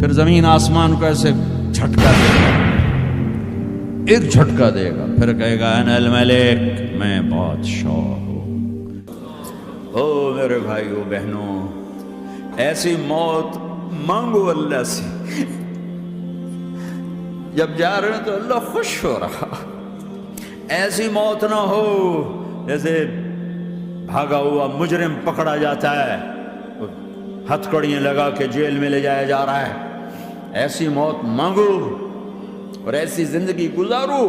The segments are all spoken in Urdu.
پھر زمین آسمان کو ایسے جھٹکا دے گا، ایک جھٹکا دے گا، پھر کہے گا انا الملک، میں بادشاہ ہوں۔ او میرے بھائیو بہنوں، ایسی موت مانگو اللہ سے۔ جب جا رہے ہیں تو اللہ خوش ہو رہا، ایسی موت نہ ہو جیسے بھاگا ہوا مجرم پکڑا جاتا ہے، ہتھکڑیاں لگا کے جیل میں لے جایا جا رہا ہے۔ ایسی موت مانگو اور ایسی زندگی گزارو۔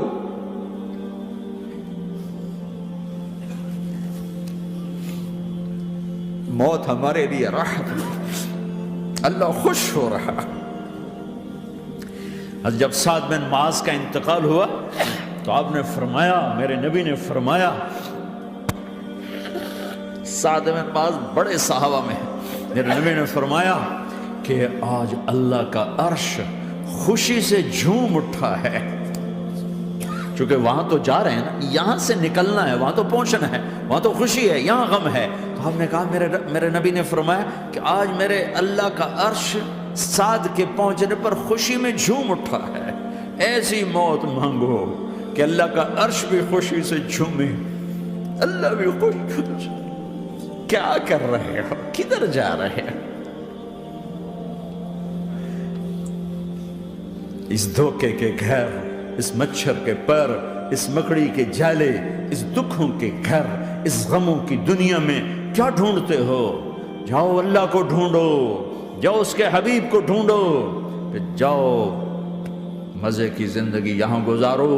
موت ہمارے لیے راحت ہے، اللہ خوش ہو رہا۔ جب سعد بن معاذ کا انتقال ہوا تو آپ نے فرمایا، میرے نبی نے فرمایا، سعد بن معاذ بڑے صحابہ میں ہیں، میرے نبی نے فرمایا کہ آج اللہ کا عرش خوشی سے جھوم اٹھا ہے، چونکہ وہاں تو جا رہے ہیں نا، یہاں سے نکلنا ہے، وہاں تو پہنچنا ہے، وہاں تو خوشی ہے، یہاں غم ہے۔ تو ہم نے کہا، میرے نبی نے فرمایا کہ آج میرے اللہ کا عرش سعد کے پہنچنے پر خوشی میں جھوم اٹھا ہے۔ ایسی موت مانگو کہ اللہ کا عرش بھی خوشی سے جھومے، اللہ بھی خوش ہو جائے۔ کیا کر رہے ہو؟ کدھر جا رہے ہیں؟ اس دھوکے کے گھر، اس مچھر کے پر، اس مکڑی کے جالے، اس دکھوں کے گھر، اس غموں کی دنیا میں کیا ڈھونڈتے ہو؟ جاؤ اللہ کو ڈھونڈو، جاؤ اس کے حبیب کو ڈھونڈو، پھر جاؤ مزے کی زندگی یہاں گزارو،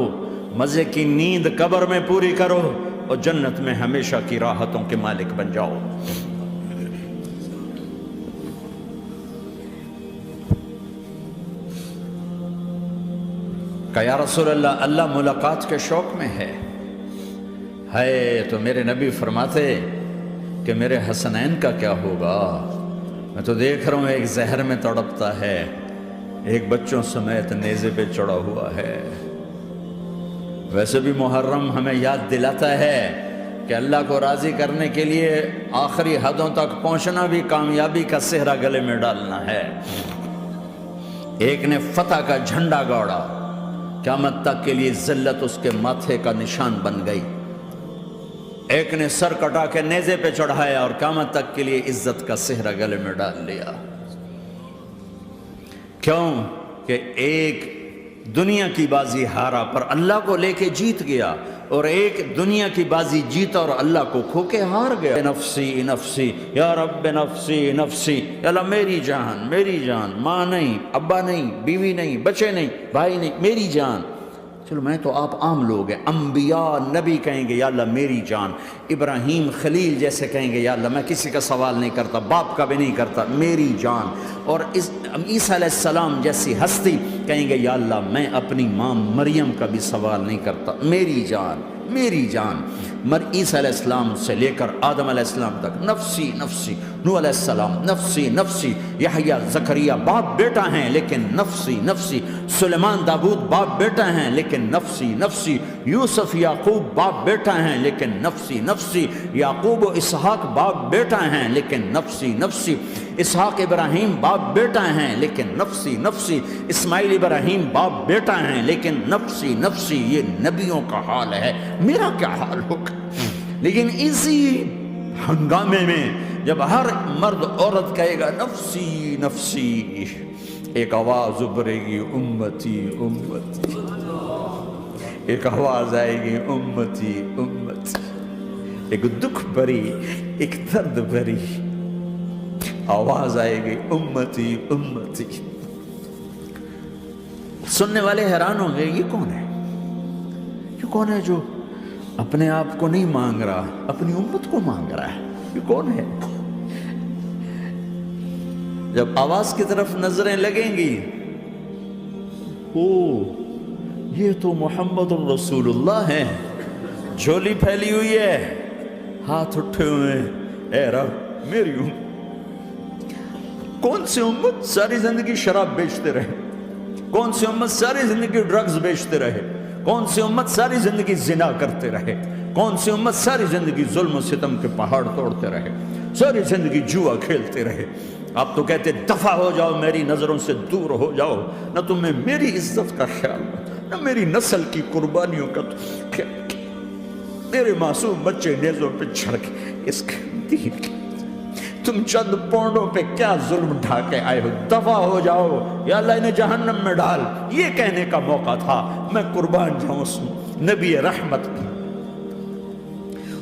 مزے کی نیند قبر میں پوری کرو، اور جنت میں ہمیشہ کی راحتوں کے مالک بن جاؤ۔ کہ یا رسول اللہ، اللہ ملاقات کے شوق میں ہے۔ تو میرے نبی فرماتے کہ میرے حسنین کا کیا ہوگا؟ میں تو دیکھ رہا ہوں ایک زہر میں تڑپتا ہے، ایک بچوں سمیت نیزے پہ چڑھا ہوا ہے۔ ویسے بھی محرم ہمیں یاد دلاتا ہے کہ اللہ کو راضی کرنے کے لیے آخری حدوں تک پہنچنا بھی کامیابی کا صحرا گلے میں ڈالنا ہے۔ ایک نے فتح کا جھنڈا گاڑا، قیامت تک کے لیے ذلت اس کے ماتھے کا نشان بن گئی۔ ایک نے سر کٹا کے نیزے پہ چڑھایا اور قیامت تک کے لیے عزت کا صحرا گلے میں ڈال لیا۔ کیوں کہ ایک دنیا کی بازی ہارا پر اللہ کو لے کے جیت گیا، اور ایک دنیا کی بازی جیتا اور اللہ کو کھو کے ہار گیا۔ نفسی نفسی یا رب نفسی نفسی، یا اللہ میری جان، میری جان، ماں نہیں، ابا نہیں، بیوی نہیں، بچے نہیں، بھائی نہیں، میری جان۔ چلو میں تو آپ عام لوگ ہیں، انبیاء نبی کہیں گے یا اللہ میری جان، ابراہیم خلیل جیسے کہیں گے یا اللہ میں کسی کا سوال نہیں کرتا، باپ کا بھی نہیں کرتا، میری جان، اور عیسیٰ علیہ السلام جیسی ہستی کہیں گے یا اللہ میں اپنی ماں مریم کا بھی سوال نہیں کرتا، میری جان، میری جان۔ عیسیٰ علیہ السلام سے لے کر آدم علیہ السلام تک نفسی نفسی، نوح علیہ السلام نفسی نفسی، یحییٰ زکریا باپ بیٹا ہیں لیکن نفسی نفسی، سلیمان داؤد باپ بیٹا ہیں لیکن نفسی نفسی، یوسف یعقوب باپ بیٹا ہیں لیکن نفسی نفسی، یعقوب و اسحاق باپ بیٹا ہیں لیکن نفسی نفسی، اسحاق ابراہیم باپ بیٹا ہیں لیکن نفسی نفسی، اسماعیل ابراہیم باپ بیٹا ہیں لیکن نفسی نفسی۔ یہ نبیوں کا حال ہے، میرا کیا حال ہوگا؟ لیکن اسی ہنگامے میں جب ہر مرد عورت کہے گا نفسی نفسی، ایک آواز ابھرے گی امتی امتی، ایک آواز آئے گی امتی امتی، ایک دکھ بھری، ایک درد بھری آواز آئے گی امتی امتی۔ سننے والے حیران ہوں گے، یہ کون ہے؟ یہ کون ہے جو اپنے آپ کو نہیں مانگ رہا، اپنی امت کو مانگ رہا ہے؟ یہ کون ہے؟ جب آواز کی طرف نظریں لگیں گی، یہ تو محمد الرسول اللہ ہیں، جھولی پھیلی ہوئی ہے، ہاتھ اٹھے ہوئے ہیں، اے رب میری امت۔ کون سی امت ساری زندگی شراب بیچتے رہے؟ کون سی امت ساری زندگی ڈرگز بیچتے رہے؟ کون سی امت ساری زندگی زنا کرتے رہے؟ کون سی امت ساری زندگی ظلم و ستم کے پہاڑ توڑتے رہے؟ ساری زندگی جوا کھیلتے رہے؟ آپ تو کہتے دفع ہو جاؤ، میری نظروں سے دور ہو جاؤ، نہ تمہیں میری عزت کا خیال، نہ میری نسل کی قربانیوں کا خیال، میرے معصوم بچے نیزوں پہ چڑھ کے اس کے دین کے تم چند پونڈوں پہ کیا ظلم ڈھا کے آئے ہو، دفع ہو جاؤ یا اللہ انہیں جہنم میں ڈال، یہ کہنے کا موقع تھا۔ میں قربان جاؤں اس نبی رحمت پہ،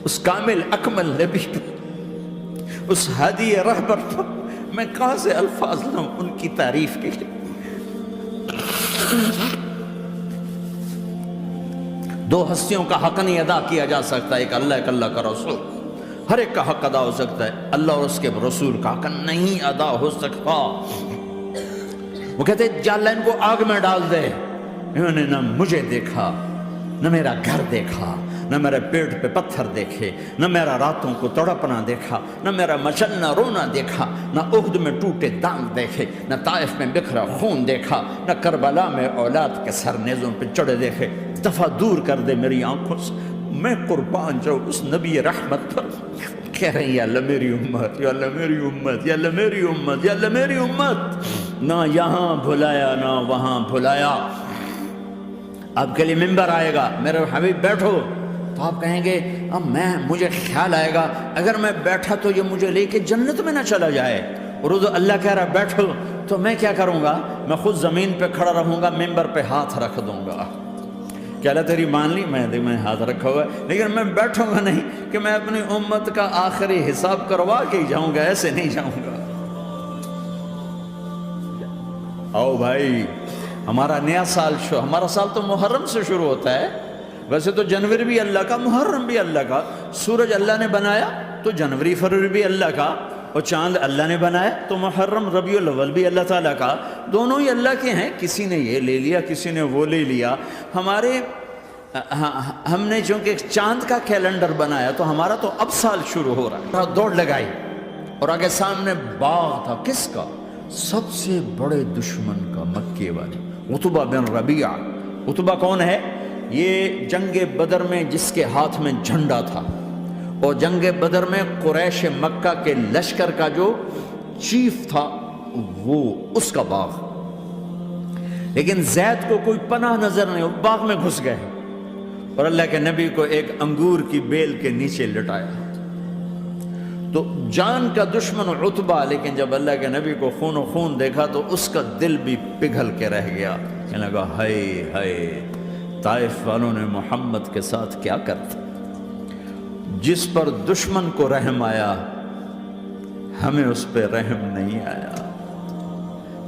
اس کامل اکمل نبی پہ، اس ہادی رہبر پر میں کہاں سے الفاظ لوں ان کی تعریف کے لیے۔ دو ہستیوں کا حق نہیں ادا کیا جا سکتا، ایک اللہ، ایک اللہ کا رسول۔ ہر ایک کا حق ادا ہو سکتا ہے، اللہ اور اس کے رسول کا حق نہیں ادا ہو سکتا۔ وہ کہتے جا اللہ ان کو آگ میں ڈال دے، انہوں نے نہ مجھے دیکھا، نہ میرا گھر دیکھا، نہ میرے پیٹ پہ پتھر دیکھے، نہ میرا راتوں کو تڑپنا دیکھا، نہ میرا مچلنا رونا دیکھا، نہ احد میں ٹوٹے دانت دیکھے، نہ طائف میں بکھرا خون دیکھا، نہ کربلا میں اولاد کے سر نیزوں پہ چڑھے دیکھے۔ دفعہ دور کر دے میری آنکھوں سے، میں قربان جاؤں اس نبی رحمت پر۔ کہہ رہے ہیں یا اللہ میری امت، یا اللہ میری امت، یا اللہ میری امت، یا اللہ میری امت، نہ یہاں بھلایا نہ وہاں بھلایا۔ آپ کے لیے ممبر آئے گا، میرے حبیب بیٹھو، تو آپ کہیں گے اب مجھے خیال آئے گا اگر میں بیٹھا تو یہ مجھے لے کے جنت میں نہ چلا جائے، اور اللہ کہہ رہا بیٹھو، تو میں کیا کروں گا؟ میں خود زمین پہ کھڑا رہوں گا، ممبر پہ ہاتھ رکھ دوں گا کہ اللہ تیری مان لی، میں ہاتھ رکھا ہوا ہے، لیکن میں بیٹھوں گا نہیں کہ میں اپنی امت کا آخری حساب کروا کے ہی جاؤں گا، ایسے نہیں جاؤں گا۔ آؤ بھائی، ہمارا نیا سال ہمارا سال تو محرم سے شروع ہوتا ہے، ویسے تو جنوری بھی اللہ کا، محرم بھی اللہ کا، سورج اللہ نے بنایا تو جنوری فروری بھی اللہ کا، اور چاند اللہ نے بنایا تو محرم ربیع الاول بھی اللہ تعالیٰ کا، دونوں ہی اللہ کے ہیں۔ کسی نے یہ لے لیا، کسی نے وہ لے لیا۔ ہم نے چونکہ چاند کا کیلنڈر بنایا تو ہمارا تو اب سال شروع ہو رہا ہے۔ دوڑ لگائی اور آگے سامنے باغ تھا، کس کا؟ سب سے بڑے دشمن کا، مکے والے عتبہ بن ربیعہ۔ عتبہ کون ہے؟ یہ جنگ بدر میں جس کے ہاتھ میں جھنڈا تھا، اور جنگ بدر میں قریش مکہ کے لشکر کا جو چیف تھا وہ اس کا باغ۔ لیکن زید کو کوئی پناہ نظر نہیں، وہ باغ میں گھس گئے اور اللہ کے نبی کو ایک انگور کی بیل کے نیچے لٹایا۔ تو جان کا دشمن عتبہ، لیکن جب اللہ کے نبی کو خون و خون دیکھا تو اس کا دل بھی پگھل کے رہ گیا، کہنے لگا ہائے ہائے، طائف والوں نے محمد کے ساتھ کیا کرتا۔ جس پر دشمن کو رحم آیا ہمیں اس پہ رحم نہیں آیا،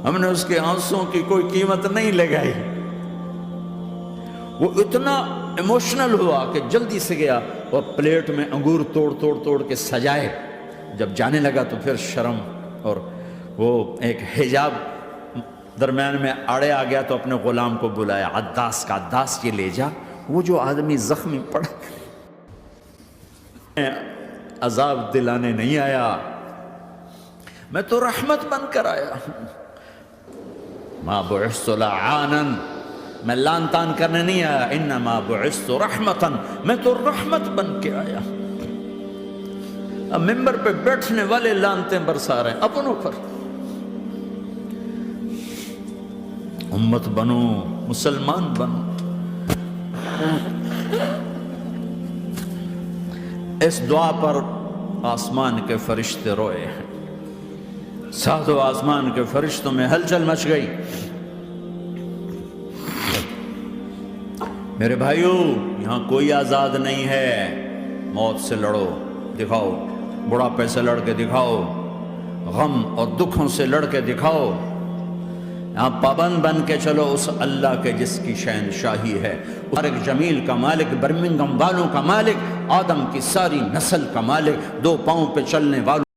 ہم نے اس کے آنسوں کی کوئی قیمت نہیں لگائی۔ وہ اتنا ایموشنل ہوا کہ جلدی سے گیا اور پلیٹ میں انگور توڑ کے سجائے۔ جب جانے لگا تو پھر شرم اور وہ ایک حجاب درمیان میں آڑے آ گیا، تو اپنے غلام کو بلایا، عداس کا، عداس یہ لے جا وہ جو آدمی زخمی پڑا، عذاب دلانے نہیں آیا، میں تو رحمت بن کر آیا۔ ما بعثت لعانا، میں لان تان کرنے نہیں آیا، انما بعثت رحمتا، میں تو رحمت بن کے آیا۔ اب ممبر پہ بیٹھنے والے لانتیں برسا رہے ہیں اپنوں پر۔ امت بنو، مسلمان بنو۔ اس دعا پر آسمان کے فرشتے روئے ہیں، ساتوں آسمان کے فرشتوں میں ہلچل مچ گئی۔ میرے بھائیو، یہاں کوئی آزاد نہیں ہے، موت سے لڑو، دکھاؤ، بڑھاپے سے لڑ کے دکھاؤ، غم اور دکھوں سے لڑ کے دکھاؤ، یہاں پابند بن کے چلو اس اللہ کے جس کی شہنشاہی ہے، طارق جمیل کا مالک، برمنگھم والوں کا مالک، آدم کی ساری نسل کا مالک، دو پاؤں پہ چلنے والوں